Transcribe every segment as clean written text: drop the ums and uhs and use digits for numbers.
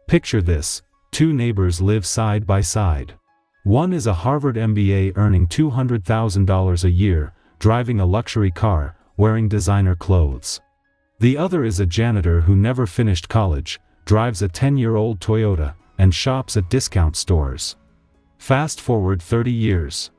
Picture this: two neighbors live side by side. One is a Harvard MBA earning $200,000 a year, driving a luxury car, wearing designer clothes. The other is a janitor who never finished college, drives a 10-year-old Toyota, and shops at discount stores. Fast forward 30 years.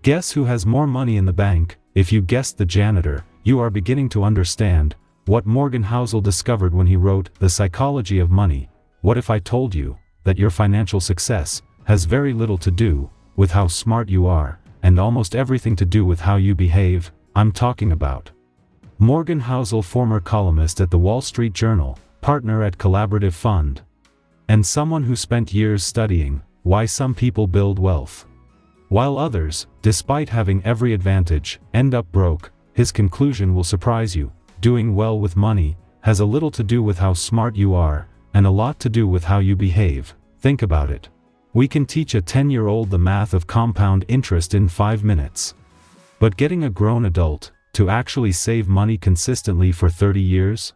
Guess who has more money in the bank? If you guessed the janitor, you are beginning to understand what Morganhousel discovered when he wrote The Psychology of Money. What if I told you that your financial success has very little to do with how smart you are, and almost everything to do with how you behave? I'm talking about Morganhousel, former columnist at the Wall Street Journal, partner at Collaborative Fund, and someone who spent years studying why some people build wealth, while others, despite having every advantage, end up broke. His conclusion will surprise you. Doing well with money has a little to do with how smart you are, and a lot to do with how you behave. Think about it. We can teach a 10-year-old the math of compound interest in 5 minutes. But getting a grown adult to actually save money consistently for 30 years?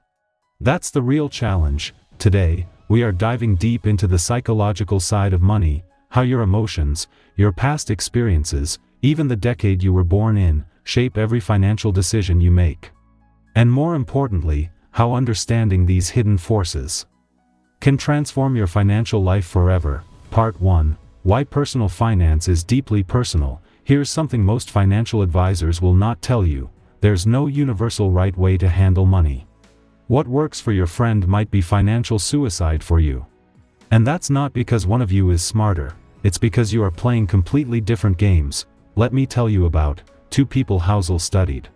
That's the real challenge. Today, we are diving deep into the psychological side of money, how your emotions, your past experiences, even the decade you were born in, shape every financial decision you make. And more importantly, how understanding these hidden forces can transform your financial life forever. Part 1. Why personal finance is deeply personal. Here's something most financial advisors will not tell you: there's no universal right way to handle money. What works for your friend might be financial suicide for you. And that's not because one of you is smarter, it's because you are playing completely different games. Let me tell you about two people Housel studied.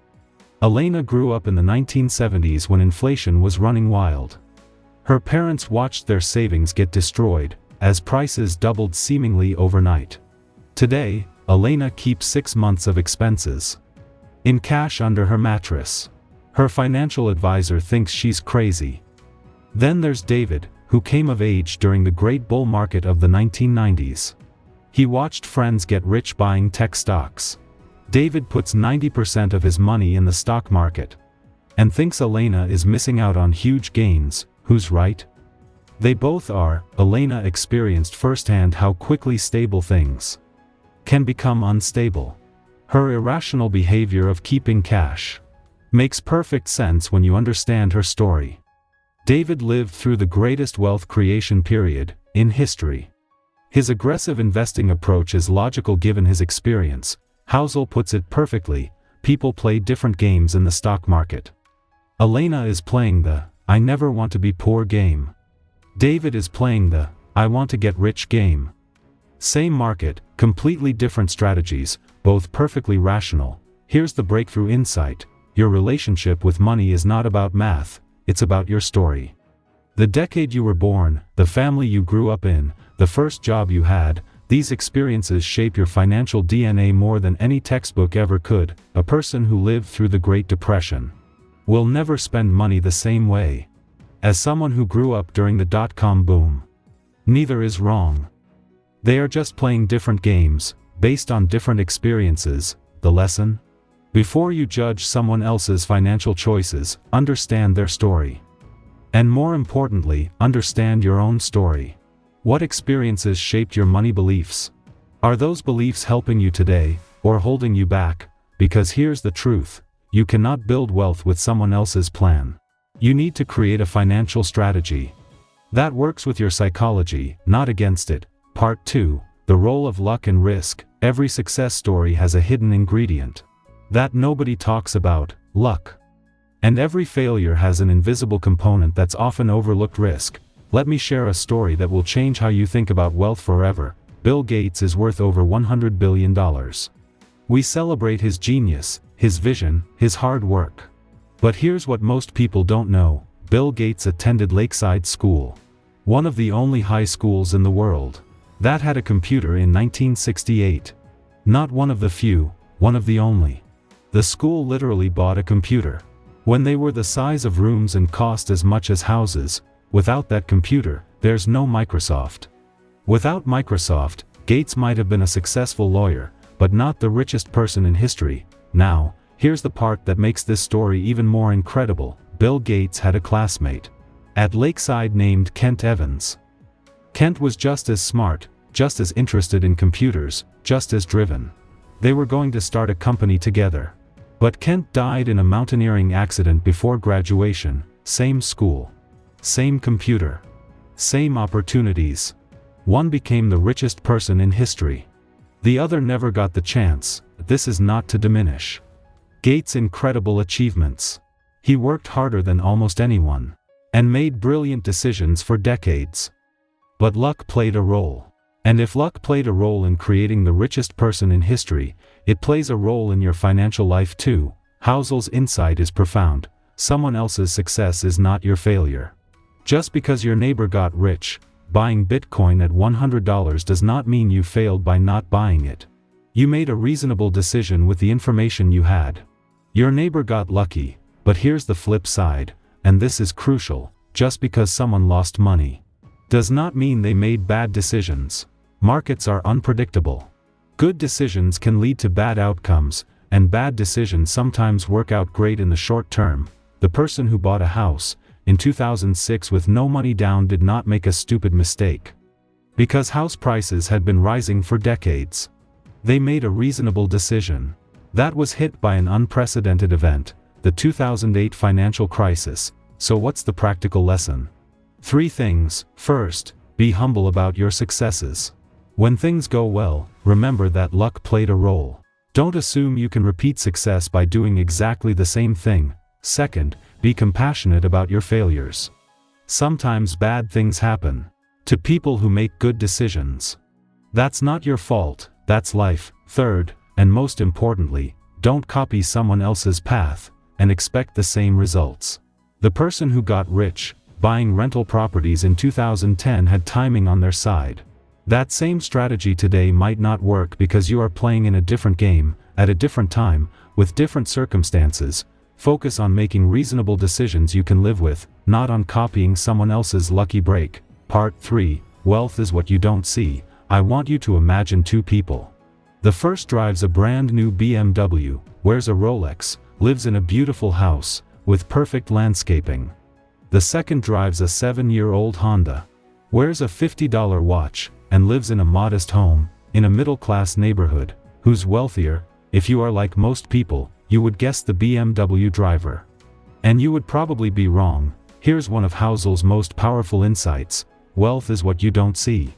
Elena grew up in the 1970s when inflation was running wild. Her parents watched their savings get destroyed as prices doubled seemingly overnight. Today, Elena keeps 6 months of expenses in cash under her mattress. Her financial advisor thinks she's crazy. Then there's David, who came of age during the great bull market of the 1990s. He watched friends get rich buying tech stocks. David puts 90% of his money in the stock market and thinks Elena is missing out on huge gains. Who's right? They both are. Elena experienced firsthand how quickly stable things can become unstable. Her irrational behavior of keeping cash makes perfect sense when you understand her story. David lived through the greatest wealth creation period in history. His aggressive investing approach is logical given his experience. Housel puts it perfectly: people play different games in the stock market. Elena is playing the "I never want to be poor" game. David is playing the "I want to get rich" game. Same market, completely different strategies, both perfectly rational. Here's the breakthrough insight: your relationship with money is not about math, it's about your story. The decade you were born, the family you grew up in, the first job you had, these experiences shape your financial DNA more than any textbook ever could. A person who lived through the Great Depression will never spend money the same way as someone who grew up during the dot-com boom. Neither is wrong. They are just playing different games, based on different experiences. The lesson? Before you judge someone else's financial choices, understand their story. And more importantly, understand your own story. What experiences shaped your money beliefs? Are those beliefs helping you today, or holding you back? Because here's the truth: you cannot build wealth with someone else's plan. You need to create a financial strategy that works with your psychology, not against it. Part 2. The role of luck and risk. Every success story has a hidden ingredient that nobody talks about: luck. And every failure has an invisible component that's often overlooked: risk. Let me share a story that will change how you think about wealth forever. Bill Gates is worth over $100 billion. We celebrate his genius, his vision, his hard work. But here's what most people don't know: Bill Gates attended Lakeside School, one of the only high schools in the world that had a computer in 1968. Not one of the few, one of the only. The school literally bought a computer when they were the size of rooms and cost as much as houses. Without that computer, there's no Microsoft. Without Microsoft, Gates might have been a successful lawyer, but not the richest person in history. Now, here's the part that makes this story even more incredible. Bill Gates had a classmate at Lakeside named Kent Evans. Kent was just as smart, just as interested in computers, just as driven. They were going to start a company together. But Kent died in a mountaineering accident before graduation. Same school. Same computer. Same opportunities. One became the richest person in history. The other never got the chance. This is not to diminish Gates' incredible achievements. He worked harder than almost anyone, and made brilliant decisions for decades. But luck played a role. And if luck played a role in creating the richest person in history, it plays a role in your financial life too. Housel's insight is profound. Someone else's success is not your failure. Just because your neighbor got rich, buying Bitcoin at $100 does not mean you failed by not buying it. You made a reasonable decision with the information you had. Your neighbor got lucky, but here's the flip side, and this is crucial: just because someone lost money does not mean they made bad decisions. Markets are unpredictable. Good decisions can lead to bad outcomes, and bad decisions sometimes work out great in the short term. The person who bought a house in 2006 with no money down did not make a stupid mistake. Because house prices had been rising for decades. They made a reasonable decision. That was hit by an unprecedented event, the 2008 financial crisis. So what's the practical lesson? 3 things. First, be humble about your successes. When things go well, remember that luck played a role. Don't assume you can repeat success by doing exactly the same thing. Second, be compassionate about your failures. Sometimes bad things happen to people who make good decisions. That's not your fault, that's life. Third, and most importantly, don't copy someone else's path and expect the same results. The person who got rich buying rental properties in 2010 had timing on their side. That same strategy today might not work because you are playing in a different game, at a different time, with different circumstances. Focus on making reasonable decisions you can live with, not on copying someone else's lucky break. Part 3, Wealth is what you don't see. I want you to imagine 2 people. The first drives a brand new BMW, wears a Rolex, lives in a beautiful house, with perfect landscaping. The second drives a 7-year-old Honda, wears a $50 watch, and lives in a modest home, in a middle-class neighborhood. Who's wealthier? If you are like most people, you would guess the BMW driver. And you would probably be wrong. Here's one of Housel's most powerful insights: wealth is what you don't see.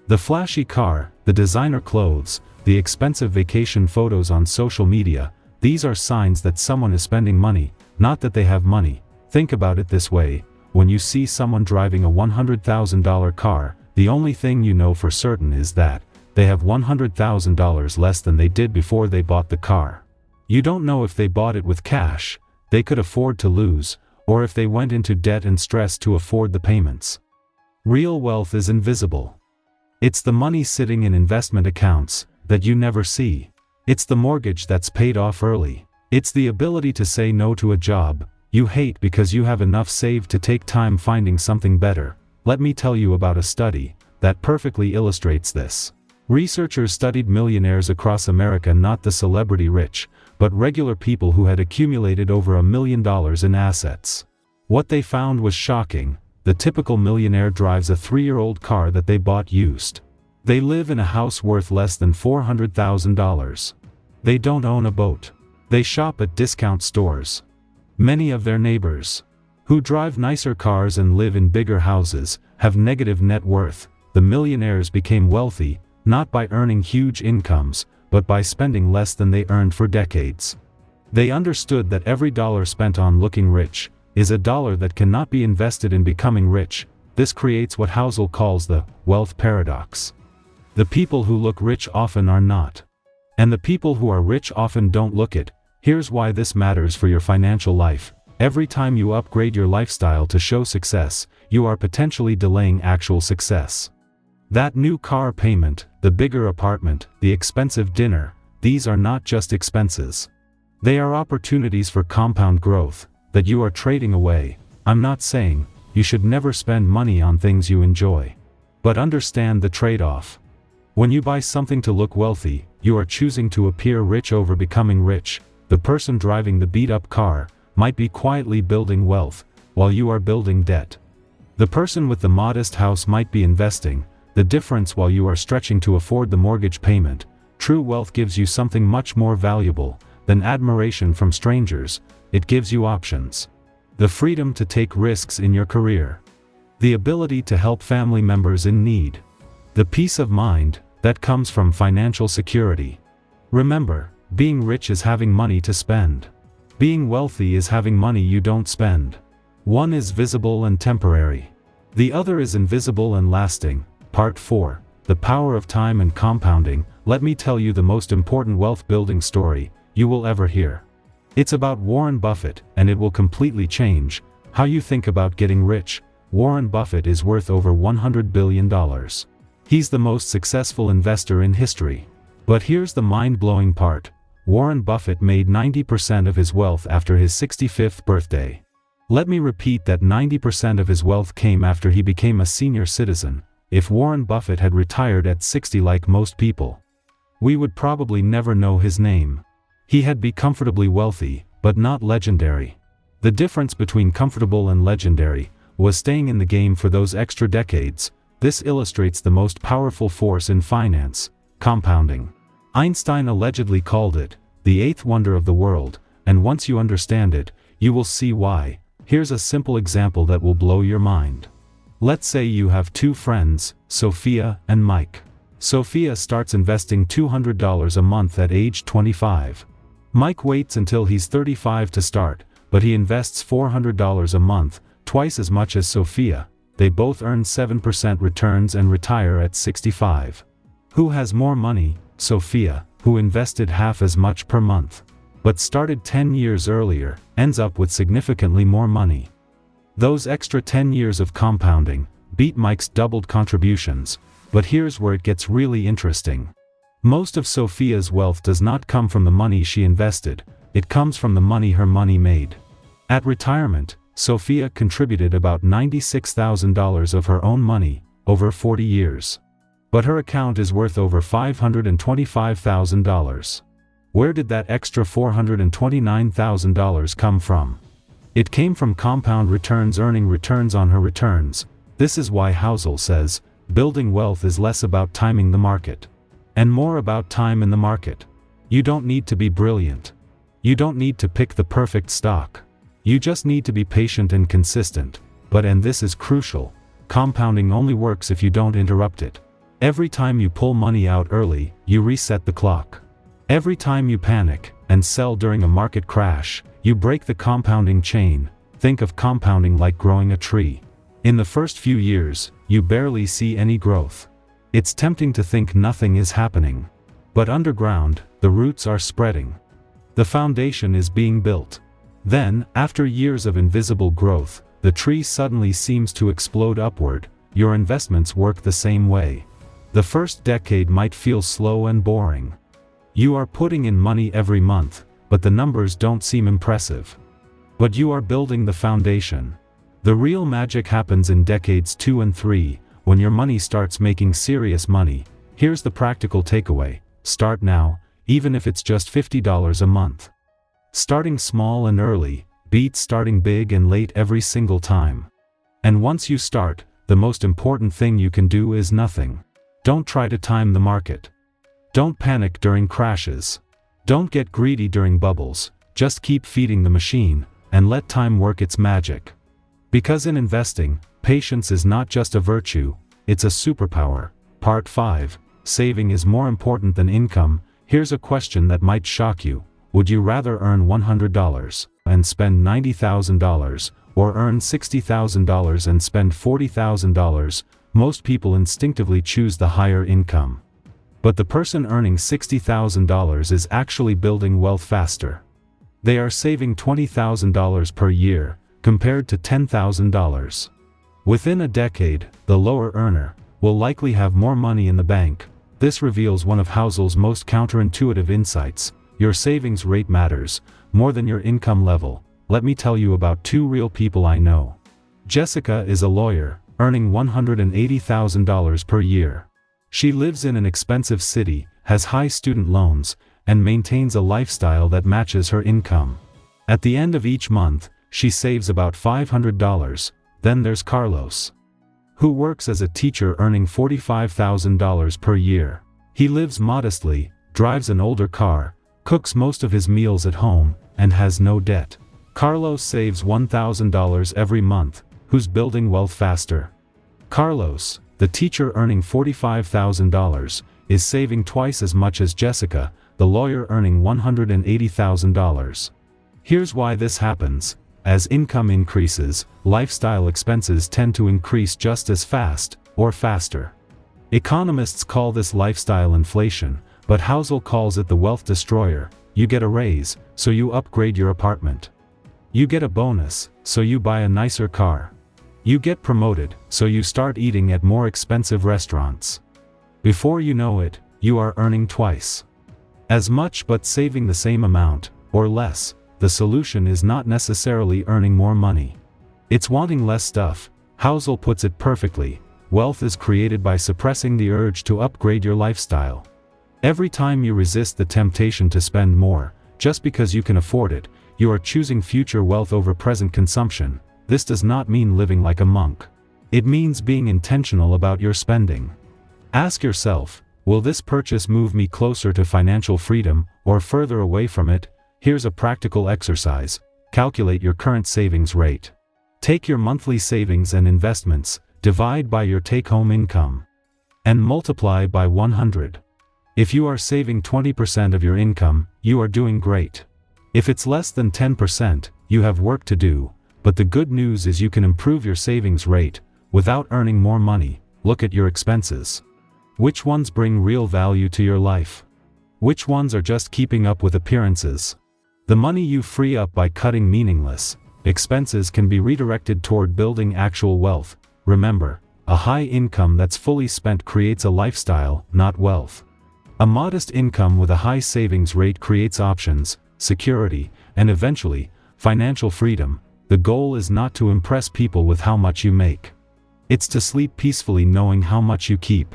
The flashy car, the designer clothes, the expensive vacation photos on social media, these are signs that someone is spending money, not that they have money. Think about it this way: when you see someone driving a $100,000 car, the only thing you know for certain is that they have $100,000 less than they did before they bought the car. You don't know if they bought it with cash they could afford to lose, or if they went into debt and stress to afford the payments. Real wealth is invisible. It's the money sitting in investment accounts that you never see. It's the mortgage that's paid off early. It's the ability to say no to a job you hate because you have enough saved to take time finding something better. Let me tell you about a study that perfectly illustrates this. Researchers studied millionaires across America, not the celebrity rich, but regular people who had accumulated over $1 million in assets. What they found was shocking. The typical millionaire drives a 3-year-old car that they bought used. They live in a house worth less than $400,000. They don't own a boat. They shop at discount stores. Many of their neighbors, who drive nicer cars and live in bigger houses, have negative net worth. The millionaires became wealthy, not by earning huge incomes, but by spending less than they earned for decades. They understood that every dollar spent on looking rich is a dollar that cannot be invested in becoming rich. This creates what Housel calls the wealth paradox. The people who look rich often are not. And the people who are rich often don't look it. Here's why this matters for your financial life. Every time you upgrade your lifestyle to show success, you are potentially delaying actual success. That new car payment, the bigger apartment, the expensive dinner, these are not just expenses. They are opportunities for compound growth that you are trading away. I'm not saying you should never spend money on things you enjoy. But understand the trade-off. When you buy something to look wealthy, you are choosing to appear rich over becoming rich. The person driving the beat-up car might be quietly building wealth, while you are building debt. The person with the modest house might be investing the difference while you are stretching to afford the mortgage payment. True wealth gives you something much more valuable than admiration from strangers. It gives you options. The freedom to take risks in your career. The ability to help family members in need. The peace of mind that comes from financial security. Remember, being rich is having money to spend. Being wealthy is having money you don't spend. One is visible and temporary. The other is invisible and lasting. Part 4. The Power of Time and Compounding. Let me tell you the most important wealth building story you will ever hear. It's about Warren Buffett, and it will completely change how you think about getting rich. Warren Buffett is worth over $100 billion. He's the most successful investor in history. But here's the mind-blowing part. Warren Buffett made 90% of his wealth after his 65th birthday. Let me repeat that 90% of his wealth came after he became a senior citizen. If Warren Buffett had retired at 60 like most people, we would probably never know his name. He had be comfortably wealthy, but not legendary. The difference between comfortable and legendary was staying in the game for those extra decades. This illustrates the most powerful force in finance, compounding. Einstein allegedly called it the eighth wonder of the world, and once you understand it, you will see why. Here's a simple example that will blow your mind. Let's say you have two friends, Sophia and Mike. Sophia starts investing $200 a month at age 25. Mike waits until he's 35 to start, but he invests $400 a month, twice as much as Sophia. They both earn 7% returns and retire at 65. Who has more money? Sophia, who invested half as much per month, but started 10 years earlier, ends up with significantly more money. Those extra 10 years of compounding beat Mike's doubled contributions. But here's where it gets really interesting. Most of Sophia's wealth does not come from the money she invested, it comes from the money her money made. At retirement, Sophia contributed about $96,000 of her own money, over 40 years. But her account is worth over $525,000. Where did that extra $429,000 come from? It came from compound returns, earning returns on her returns. This is why Housel says, building wealth is less about timing the market and more about time in the market. You don't need to be brilliant. You don't need to pick the perfect stock. You just need to be patient and consistent. And this is crucial, compounding only works if you don't interrupt it. Every time you pull money out early, you reset the clock. Every time you panic and sell during a market crash, you break the compounding chain. Think of compounding like growing a tree. In the first few years, you barely see any growth. It's tempting to think nothing is happening. But underground, the roots are spreading. The foundation is being built. Then, after years of invisible growth, the tree suddenly seems to explode upward. Your investments work the same way. The first decade might feel slow and boring. You are putting in money every month, but the numbers don't seem impressive. But you are building the foundation. The real magic happens in decades 2 and 3, when your money starts making serious money. Here's the practical takeaway. Start now, even if it's just $50 a month. Starting small and early beats starting big and late every single time. And once you start, the most important thing you can do is nothing. Don't try to time the market. Don't panic during crashes. Don't get greedy during bubbles. Just keep feeding the machine, and let time work its magic. Because in investing, patience is not just a virtue, it's a superpower. Part 5. Saving is more important than income. Here's a question that might shock you. Would you rather earn $100 and spend $90,000, or earn $60,000 and spend $40,000? Most people instinctively choose the higher income. But the person earning $60,000 is actually building wealth faster. They are saving $20,000 per year, compared to $10,000. Within a decade, the lower earner will likely have more money in the bank. This reveals one of Housel's most counterintuitive insights. Your savings rate matters more than your income level. Let me tell you about two real people I know. Jessica is a lawyer, earning $180,000 per year. She lives in an expensive city, has high student loans, and maintains a lifestyle that matches her income. At the end of each month, she saves about $500. Then there's Carlos, who works as a teacher earning $45,000 per year. He lives modestly, drives an older car, cooks most of his meals at home, and has no debt. Carlos saves $1,000 every month, who's building wealth faster. Carlos, the teacher earning $45,000, is saving twice as much as Jessica, the lawyer earning $180,000. Here's why this happens. As income increases, lifestyle expenses tend to increase just as fast, or faster. Economists call this lifestyle inflation, but Housel calls it the wealth destroyer. You get a raise, so you upgrade your apartment. You get a bonus, so you buy a nicer car. You get promoted, so you start eating at more expensive restaurants. Before you know it, you are earning twice as much but saving the same amount, or less. The solution is not necessarily earning more money. It's wanting less stuff. Housel puts it perfectly. Wealth is created by suppressing the urge to upgrade your lifestyle. Every time you resist the temptation to spend more, just because you can afford it, you are choosing future wealth over present consumption. This does not mean living like a monk. It means being intentional about your spending. Ask yourself, will this purchase move me closer to financial freedom, or further away from it? Here's a practical exercise. Calculate your current savings rate. Take your monthly savings and investments, divide by your take-home income, and multiply by 100. If you are saving 20% of your income, you are doing great. If it's less than 10%, you have work to do, but the good news is you can improve your savings rate without earning more money. Look at your expenses. Which ones bring real value to your life? Which ones are just keeping up with appearances? The money you free up by cutting meaningless expenses can be redirected toward building actual wealth. Remember, a high income that's fully spent creates a lifestyle, not wealth. A modest income with a high savings rate creates options, security, and eventually, financial freedom. The goal is not to impress people with how much you make. It's to sleep peacefully knowing how much you keep.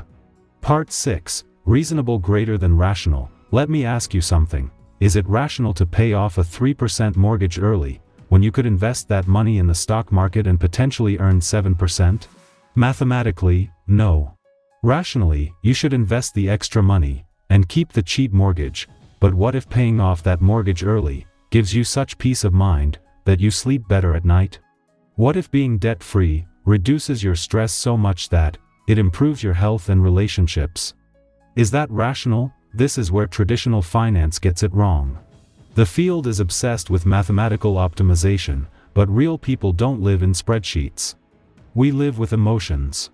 Part 6. Reasonable greater than rational. Let me ask you something. Is it rational to pay off a 3% mortgage early, when you could invest that money in the stock market and potentially earn 7%? Mathematically, no. Rationally, you should invest the extra money, and keep the cheap mortgage. But what if paying off that mortgage early gives you such peace of mind that you sleep better at night? What if being debt-free reduces your stress so much that it improves your health and relationships? Is that rational? This is where traditional finance gets it wrong. The field is obsessed with mathematical optimization, but real people don't live in spreadsheets. We live with emotions,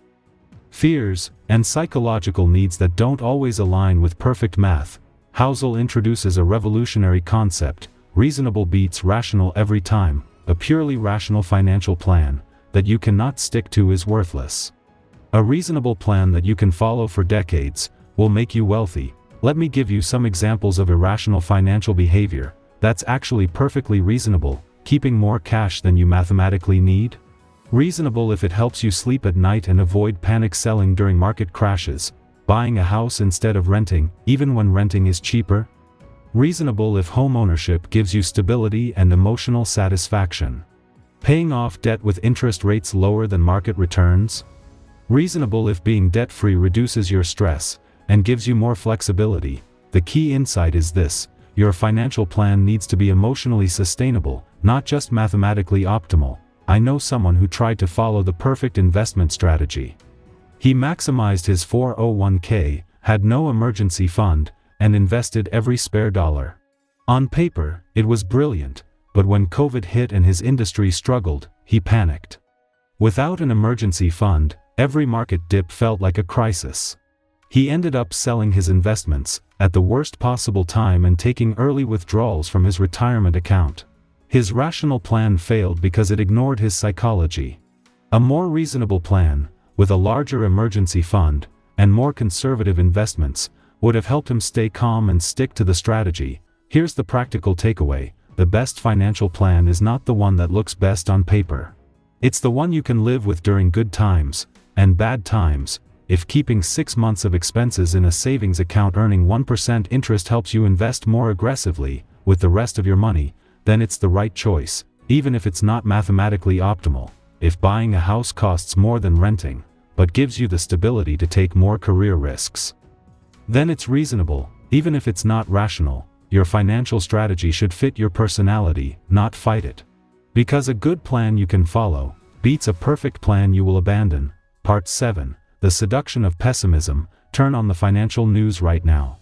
fears, and psychological needs that don't always align with perfect math. Housel introduces a revolutionary concept: reasonable beats rational every time. A purely rational financial plan that you cannot stick to is worthless. A reasonable plan that you can follow for decades will make you wealthy. Let me give you some examples of irrational financial behavior that's actually perfectly reasonable: keeping more cash than you mathematically need. Reasonable if it helps you sleep at night and avoid panic selling during market crashes. Buying a house instead of renting, even when renting is cheaper. Reasonable if homeownership gives you stability and emotional satisfaction. Paying off debt with interest rates lower than market returns. Reasonable if being debt-free reduces your stress and gives you more flexibility. The key insight is this: your financial plan needs to be emotionally sustainable, not just mathematically optimal. I know someone who tried to follow the perfect investment strategy. He maximized his 401k, had no emergency fund, and invested every spare dollar. On paper, it was brilliant, but when COVID hit and his industry struggled, he panicked. Without an emergency fund, every market dip felt like a crisis. He ended up selling his investments at the worst possible time and taking early withdrawals from his retirement account. His rational plan failed because it ignored his psychology. A more reasonable plan, with a larger emergency fund and more conservative investments, would have helped him stay calm and stick to the strategy. Here's the practical takeaway: the best financial plan is not the one that looks best on paper. It's the one you can live with during good times and bad times. If keeping 6 months of expenses in a savings account earning 1% interest helps you invest more aggressively with the rest of your money, then it's the right choice, even if it's not mathematically optimal. if buying a house costs more than renting, but gives you the stability to take more career risks, then it's reasonable, even if it's not rational. Your financial strategy should fit your personality, not fight it. Because a good plan you can follow beats a perfect plan you will abandon. Part 7. The Seduction of Pessimism. Turn on the financial news right now.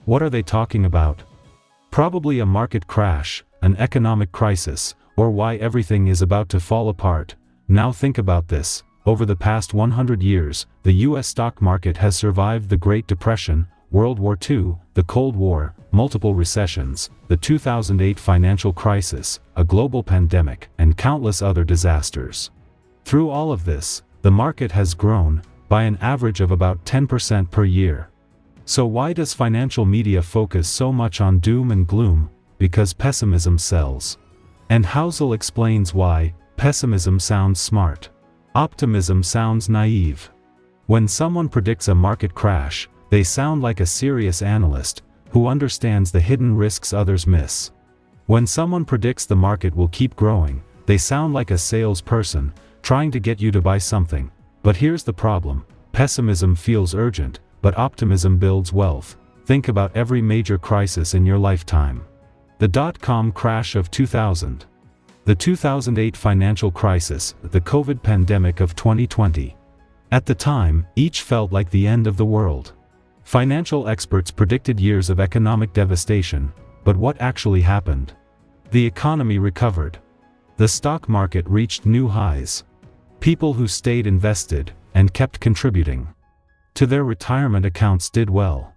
What are they talking about? Probably a market crash, an economic crisis, or why everything is about to fall apart. Now think about this. Over the past 100 years, the US stock market has survived the Great Depression, World War II, the Cold War, multiple recessions, the 2008 financial crisis, a global pandemic, and countless other disasters. Through all of this, the market has grown by an average of about 10% per year. So why does financial media focus so much on doom and gloom? Because pessimism sells. And Housel explains why. Pessimism sounds smart. Optimism sounds naive. When someone predicts a market crash, they sound like a serious analyst who understands the hidden risks others miss. When someone predicts the market will keep growing, they sound like a salesperson trying to get you to buy something. But here's the problem. Pessimism feels urgent, but optimism builds wealth. Think about every major crisis in your lifetime. The dot-com crash of 2000. The 2008 financial crisis, the COVID pandemic of 2020. At the time, each felt like the end of the world. Financial experts predicted years of economic devastation, but what actually happened? The economy recovered. The stock market reached new highs. People who stayed invested and kept contributing to their retirement accounts did well.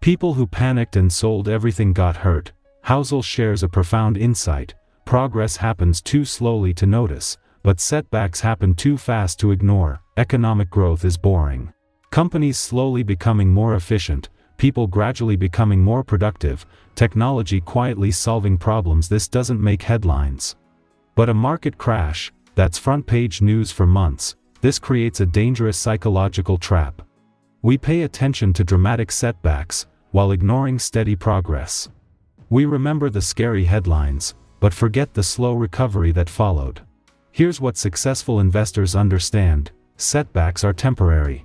People who panicked and sold everything got hurt. Housel shares a profound insight. Progress happens too slowly to notice, but setbacks happen too fast to ignore. Economic growth is boring. Companies slowly becoming more efficient, people gradually becoming more productive, technology quietly solving problems. This doesn't make headlines. But a market crash, that's front-page news for months. This creates a dangerous psychological trap. We pay attention to dramatic setbacks, while ignoring steady progress. We remember the scary headlines, but forget the slow recovery that followed. Here's what successful investors understand: setbacks are temporary.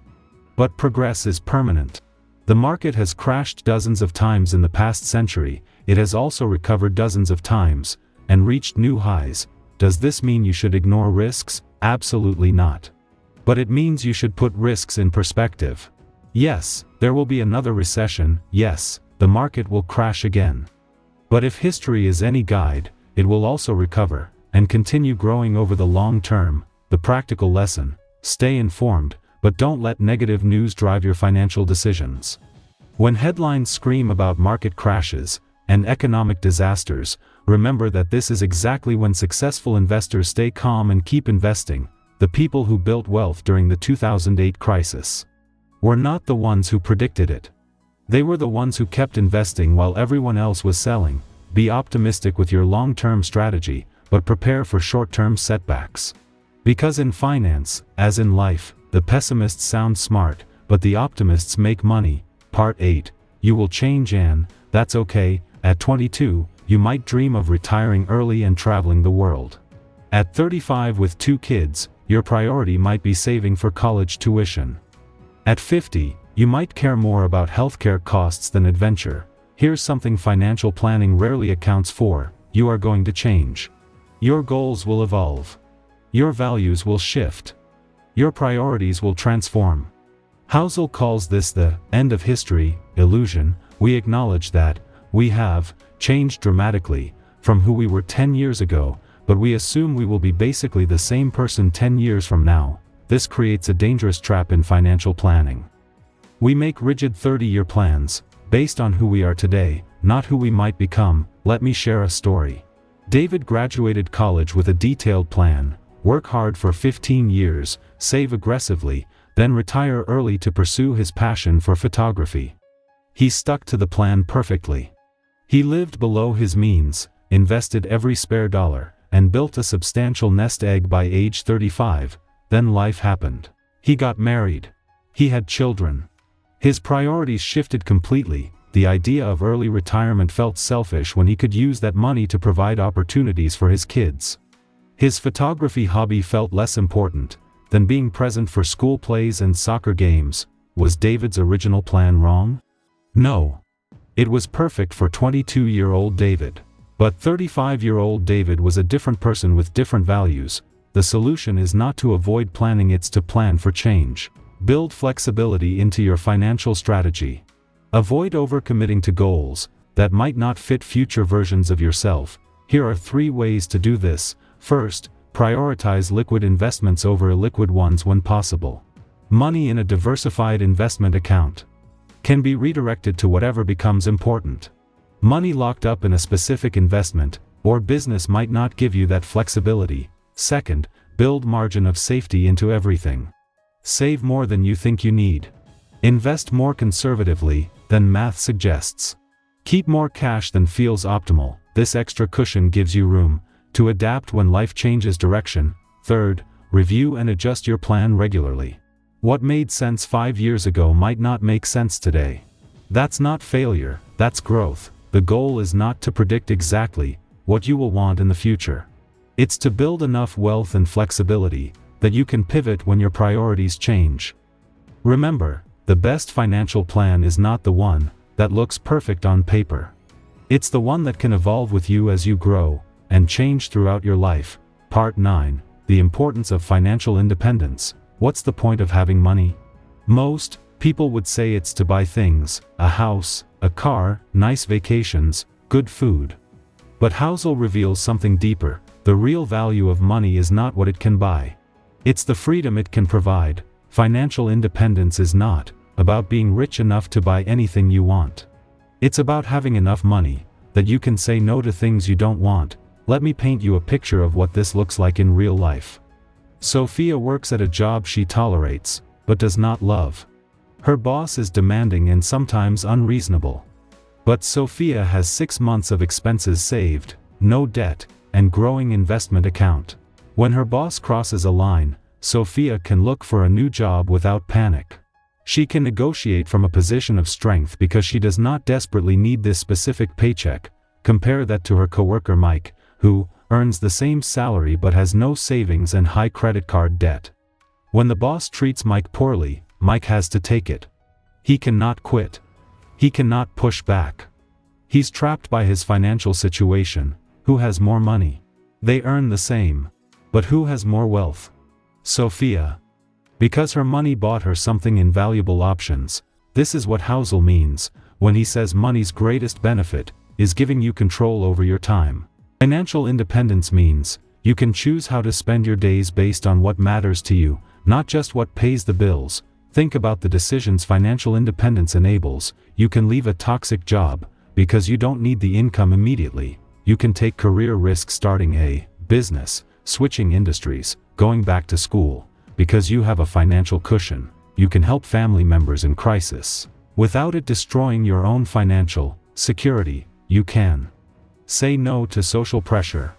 But progress is permanent. The market has crashed dozens of times in the past century. It has also recovered dozens of times, and reached new highs. Does this mean you should ignore risks? Absolutely not. But it means you should put risks in perspective. Yes, there will be another recession. Yes, the market will crash again. But if history is any guide, it will also recover, and continue growing over the long term. The practical lesson: stay informed, but don't let negative news drive your financial decisions. When headlines scream about market crashes and economic disasters, remember that this is exactly when successful investors stay calm and keep investing. The people who built wealth during the 2008 crisis were not the ones who predicted it. They were the ones who kept investing while everyone else was selling. Be optimistic with your long-term strategy, but prepare for short-term setbacks. Because in finance, as in life, the pessimists sound smart, but the optimists make money. Part 8. You will change, and that's okay. At 22, you might dream of retiring early and traveling the world. At 35 with 2 kids, your priority might be saving for college tuition. At 50, you might care more about healthcare costs than adventure. Here's something financial planning rarely accounts for: you are going to change. Your goals will evolve. Your values will shift. Your priorities will transform. Housel calls this the end of history illusion. We acknowledge that we have changed dramatically from who we were 10 years ago, but we assume we will be basically the same person 10 years from now. This creates a dangerous trap in financial planning. We make rigid 30-year plans based on who we are today, not who we might become. Let me share a story. David graduated college with a detailed plan: work hard for 15 years, save aggressively, then retire early to pursue his passion for photography. He stuck to the plan perfectly. He lived below his means, invested every spare dollar, and built a substantial nest egg by age 35. Then life happened. He got married. He had children. His priorities shifted completely. The idea of early retirement felt selfish when he could use that money to provide opportunities for his kids. His photography hobby felt less important than being present for school plays and soccer games. Was David's original plan wrong? No. It was perfect for 22-year-old David. But 35-year-old David was a different person with different values. The solution is not to avoid planning, it's to plan for change. Build flexibility into your financial strategy. Avoid overcommitting to goals that might not fit future versions of yourself. Here are 3 ways to do this. First, prioritize liquid investments over illiquid ones when possible. Money in a diversified investment account can be redirected to whatever becomes important. Money locked up in a specific investment or business might not give you that flexibility. Second, build margin of safety into everything. Save more than you think you need. Invest more conservatively than math suggests. Keep more cash than feels optimal. This extra cushion gives you room to adapt when life changes direction. Third, review and adjust your plan regularly. What made sense 5 years ago might not make sense today. That's not failure, that's growth. The goal is not to predict exactly what you will want in the future. It's to build enough wealth and flexibility that you can pivot when your priorities change. Remember, the best financial plan is not the one that looks perfect on paper. It's the one that can evolve with you as you grow and change throughout your life. Part 9. The importance of financial independence. What's the point of having money? Most people would say it's to buy things, a house, a car, nice vacations, good food. But Housel reveals something deeper. The real value of money is not what it can buy. It's the freedom it can provide. Financial independence is not about being rich enough to buy anything you want. It's about having enough money that you can say no to things you don't want. Let me paint you a picture of what this looks like in real life. Sophia works at a job she tolerates, but does not love. Her boss is demanding and sometimes unreasonable. But Sophia has 6 months of expenses saved, no debt, and growing investment account. When her boss crosses a line, Sophia can look for a new job without panic. She can negotiate from a position of strength because she does not desperately need this specific paycheck. Compare that to her coworker Mike, who earns the same salary but has no savings and high credit card debt. When the boss treats Mike poorly, Mike has to take it. He cannot quit. He cannot push back. He's trapped by his financial situation. Who has more money? They earn the same. But who has more wealth? Sophia. Because her money bought her something in valuable options. This is what Housel means when he says money's greatest benefit is giving you control over your time. Financial independence means you can choose how to spend your days based on what matters to you, not just what pays the bills. Think about the decisions financial independence enables. You can leave a toxic job because you don't need the income immediately. You can take career risks starting a business, switching industries, going back to school, because you have a financial cushion. You can help family members in crisis without it destroying your own financial security. You can say no to social pressure.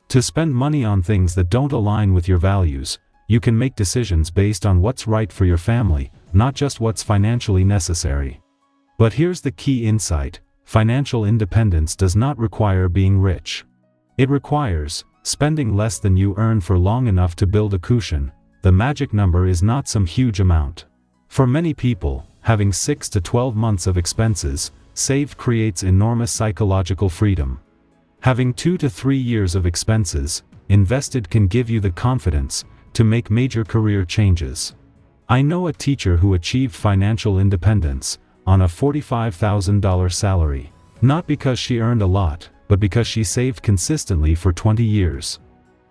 To spend money on things that don't align with your values. You can make decisions based on what's right for your family, not just what's financially necessary. But here's the key insight. Financial independence does not require being rich. It requires spending less than you earn for long enough to build a cushion. The magic number is not some huge amount. For many people, having 6 to 12 months of expenses saved creates enormous psychological freedom. Having 2 to 3 years of expenses invested can give you the confidence to make major career changes. I know a teacher who achieved financial independence on a $45,000 salary, not because she earned a lot, but because she saved consistently for 20 years.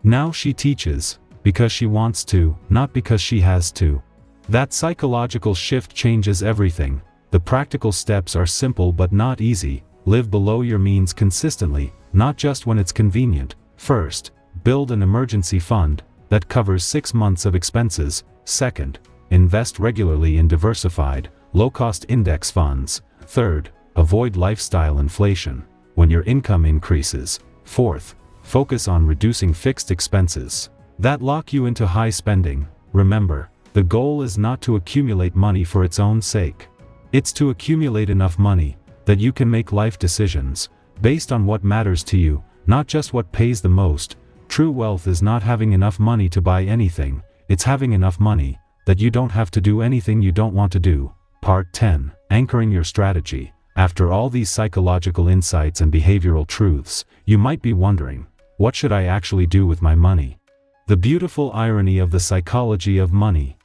Now she teaches because she wants to, not because she has to. That psychological shift changes everything. The practical steps are simple but not easy. Live below your means consistently, not just when it's convenient. First, build an emergency fund that covers 6 months of expenses. Second, invest regularly in diversified, low-cost index funds. Third, avoid lifestyle inflation when your income increases. Fourth, focus on reducing fixed expenses that lock you into high spending. Remember, the goal is not to accumulate money for its own sake. It's to accumulate enough money that you can make life decisions based on what matters to you, not just what pays the most. True wealth is not having enough money to buy anything, it's having enough money that you don't have to do anything you don't want to do. Part 10. Anchoring your strategy. After all these psychological insights and behavioral truths, you might be wondering, what should I actually do with my money? The beautiful irony of the psychology of money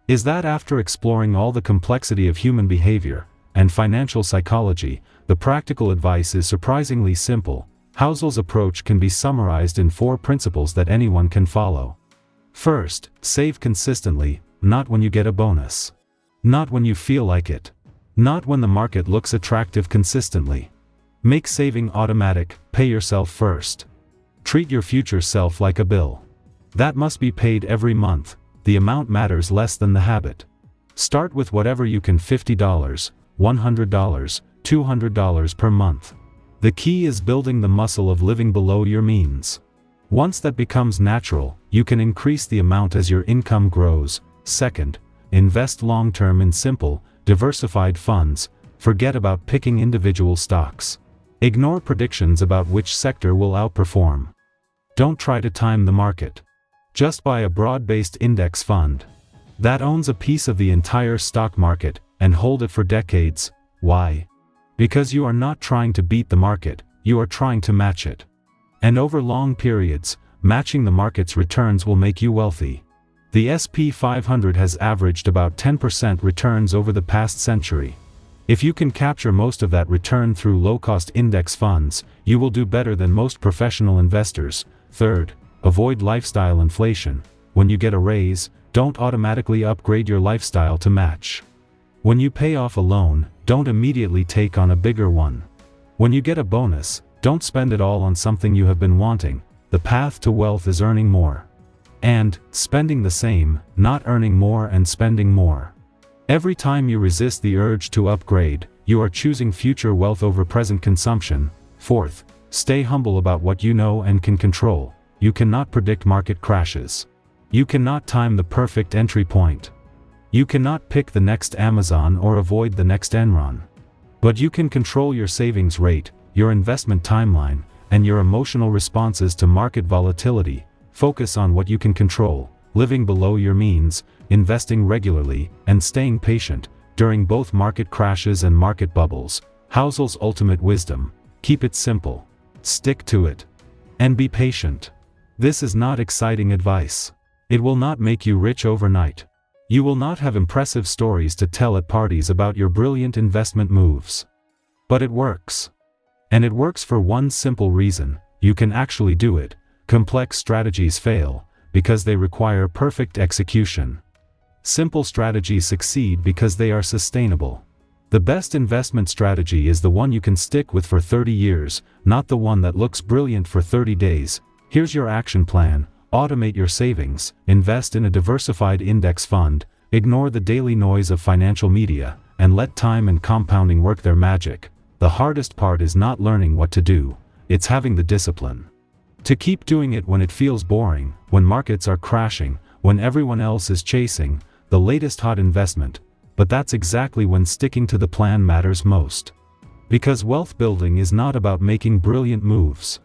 is that after exploring all the complexity of human behavior and financial psychology, the practical advice is surprisingly simple. Housel's approach can be summarized in 4 principles that anyone can follow. First, save consistently, not when you get a bonus. Not when you feel like it. Not when the market looks attractive consistently. Make saving automatic, pay yourself first. Treat your future self like a bill that must be paid every month. The amount matters less than the habit. Start with whatever you can, $50, $100, $200 per month. The key is building the muscle of living below your means. Once that becomes natural, you can increase the amount as your income grows. Second, invest long-term in simple, diversified funds. Forget about picking individual stocks. Ignore predictions about which sector will outperform. Don't try to time the market. Just buy a broad-based index fund that owns a piece of the entire stock market and hold it for decades. Why? Because you are not trying to beat the market, you are trying to match it. And over long periods, matching the market's returns will make you wealthy. The S&P 500 has averaged about 10% returns over the past century. If you can capture most of that return through low-cost index funds, you will do better than most professional investors. Third, avoid lifestyle inflation. When you get a raise, don't automatically upgrade your lifestyle to match. When you pay off a loan, don't immediately take on a bigger one. When you get a bonus, don't spend it all on something you have been wanting. The path to wealth is earning more and spending the same, not earning more and spending more. Every time you resist the urge to upgrade, you are choosing future wealth over present consumption. Fourth, stay humble about what you know and can control. You cannot predict market crashes. You cannot time the perfect entry point. You cannot pick the next Amazon or avoid the next Enron. But you can control your savings rate, your investment timeline, and your emotional responses to market volatility. Focus on what you can control, living below your means, investing regularly, and staying patient during both market crashes and market bubbles. Housel's ultimate wisdom: keep it simple, stick to it, and be patient. This is not exciting advice. It will not make you rich overnight. You will not have impressive stories to tell at parties about your brilliant investment moves. But it works. And it works for one simple reason: you can actually do it. Complex strategies fail because they require perfect execution. Simple strategies succeed because they are sustainable. The best investment strategy is the one you can stick with for 30 years, not the one that looks brilliant for 30 days. Here's your action plan: automate your savings, invest in a diversified index fund, ignore the daily noise of financial media, and let time and compounding work their magic. The hardest part is not learning what to do, it's having the discipline to keep doing it when it feels boring, when markets are crashing, when everyone else is chasing the latest hot investment. But that's exactly when sticking to the plan matters most. Because wealth building is not about making brilliant moves.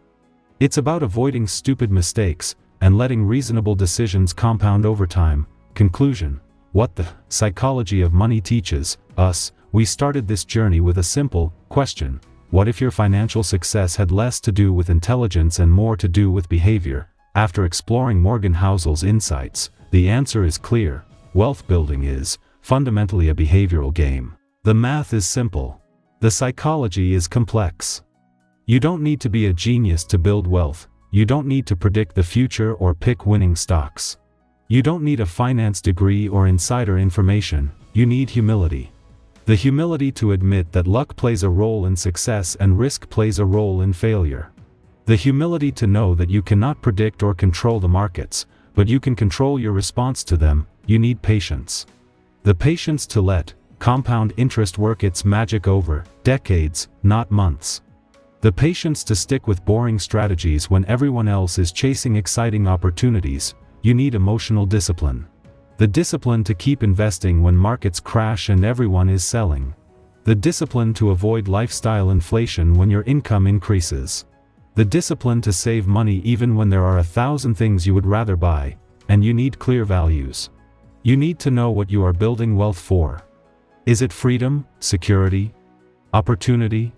It's about avoiding stupid mistakes and letting reasonable decisions compound over time. Conclusion: what the psychology of money teaches us. We started this journey with a simple question: what if your financial success had less to do with intelligence and more to do with behavior? After exploring Morganhousel's insights, the answer is clear: wealth building is fundamentally a behavioral game. The math is simple. The psychology is complex. You don't need to be a genius to build wealth. You don't need to predict the future or pick winning stocks. You don't need a finance degree or insider information. You need humility. The humility to admit that luck plays a role in success and risk plays a role in failure. The humility to know that you cannot predict or control the markets, but you can control your response to them. You need patience. The patience to let compound interest work its magic over decades, not months. The patience to stick with boring strategies when everyone else is chasing exciting opportunities. You need emotional discipline. The discipline to keep investing when markets crash and everyone is selling. The discipline to avoid lifestyle inflation when your income increases. The discipline to save money even when there are 1,000 things you would rather buy, and you need clear values. You need to know what you are building wealth for. Is it freedom, security, opportunity,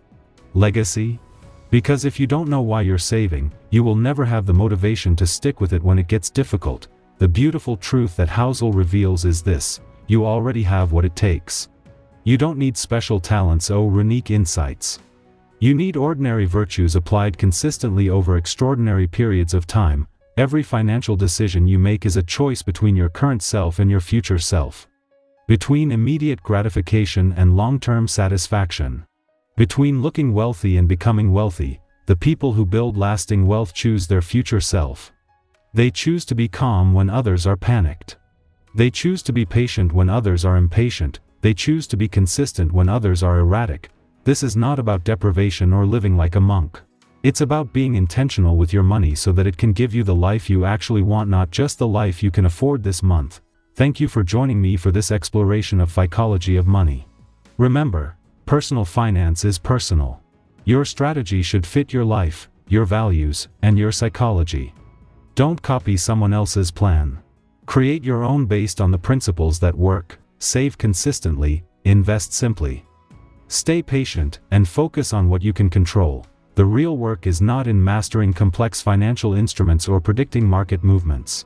legacy? Because if you don't know why you're saving, you will never have the motivation to stick with it when it gets difficult. The beautiful truth that Housel reveals is this: you already have what it takes. You don't need special talents or unique insights. You need ordinary virtues applied consistently over extraordinary periods of time. Every financial decision you make is a choice between your current self and your future self. Between immediate gratification and long-term satisfaction. Between looking wealthy and becoming wealthy. The people who build lasting wealth choose their future self. They choose to be calm when others are panicked. They choose to be patient when others are impatient. They choose to be consistent when others are erratic. This is not about deprivation or living like a monk. It's about being intentional with your money so that it can give you the life you actually want, not just the life you can afford this month. Thank you for joining me for this exploration of psychology of money. Remember, personal finance is personal. Your strategy should fit your life, your values, and your psychology. Don't copy someone else's plan. Create your own based on the principles that work. Save consistently, invest simply. Stay patient, and focus on what you can control. The real work is not in mastering complex financial instruments or predicting market movements.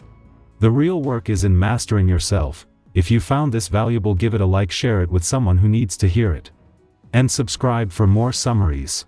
The real work is in mastering yourself. If you found this valuable, give it a like, share it with someone who needs to hear it. And subscribe for more summaries.